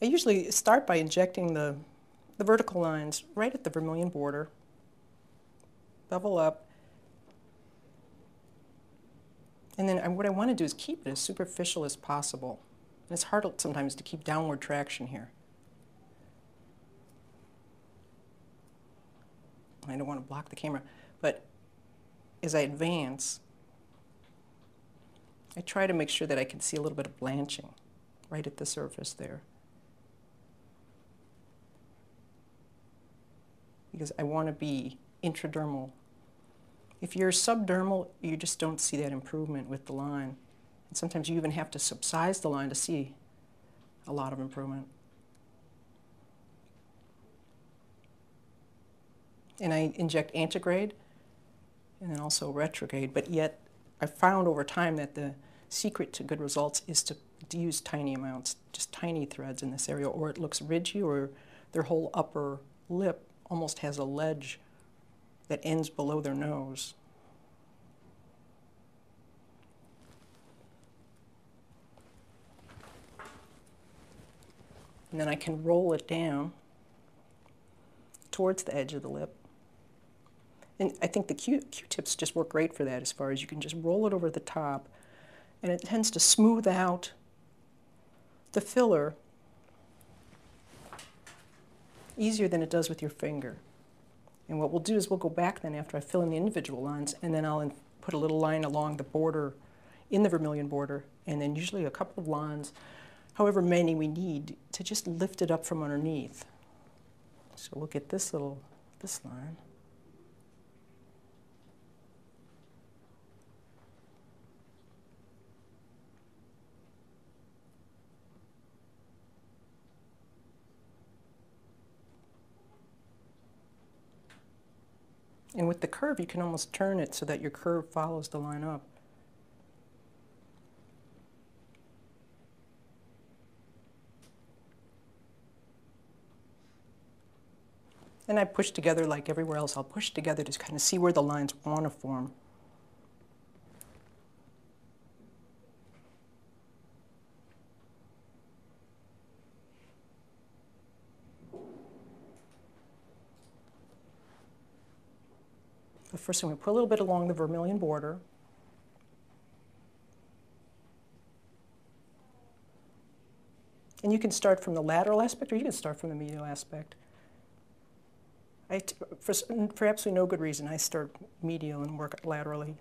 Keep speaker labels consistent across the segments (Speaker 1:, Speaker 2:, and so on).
Speaker 1: I usually start by injecting the vertical lines right at the vermilion border, bevel up, and then what I want to do is keep it as superficial as possible. And it's hard sometimes to keep downward traction here. I don't want to block the camera, but as I advance, I try to make sure that I can see a little bit of blanching right at the surface there. Because I want to be intradermal. If you're subdermal, you just don't see that improvement with the line. And sometimes you even have to subsize the line to see a lot of improvement. And I inject antegrade and then also retrograde, but yet I found over time that the secret to good results is to use tiny amounts, just tiny threads in this area, or it looks ridgy, or their whole upper lip almost has a ledge that ends below their nose. And then I can roll it down towards the edge of the lip. And I think the Q-tips just work great for that, as far as you can just roll it over the top, and it tends to smooth out the filler easier than it does with your finger. And what we'll do is we'll go back then after I fill in the individual lines, and then I'll put a little line along the border, in the vermilion border, and then usually a couple of lines, however many we need, to just lift it up from underneath. So we'll get this line. And with the curve, you can almost turn it so that your curve follows the line up. And I push together like everywhere else. I'll push together to kind of see where the lines want to form. But first I'm going to put a little bit along the vermilion border. And you can start from the lateral aspect, or you can start from the medial aspect. For absolutely no good reason, I start medial and work laterally.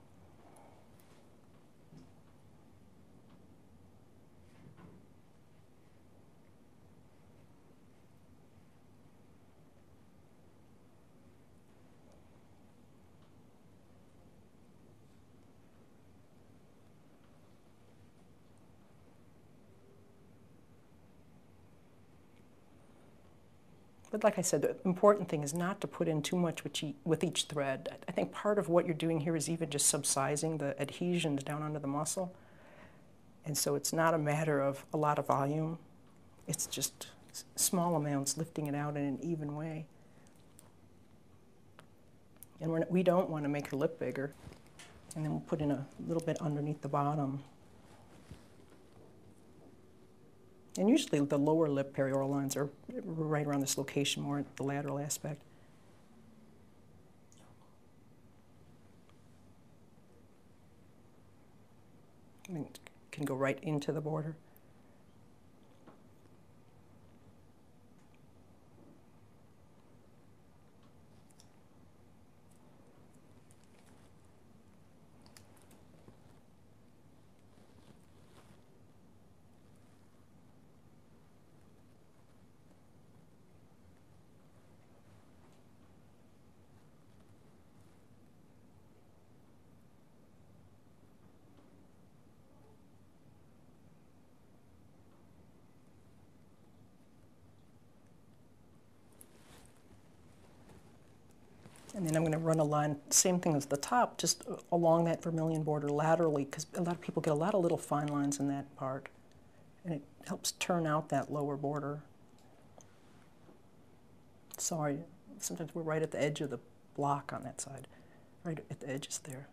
Speaker 1: But like I said, the important thing is not to put in too much with each thread. I think part of what you're doing here is even just subsizing the adhesions down onto the muscle. And so it's not a matter of a lot of volume. It's just small amounts lifting it out in an even way. And we don't want to make her lip bigger. And then we'll put in a little bit underneath the bottom. And usually the lower lip perioral lines are right around this location, more at the lateral aspect. And it can go right into the border. And then I'm going to run a line, same thing as the top, just along that vermilion border laterally, because a lot of people get a lot of little fine lines in that part. And it helps turn out that lower border. Sorry, sometimes we're right at the edge of the block on that side, right at the edges there.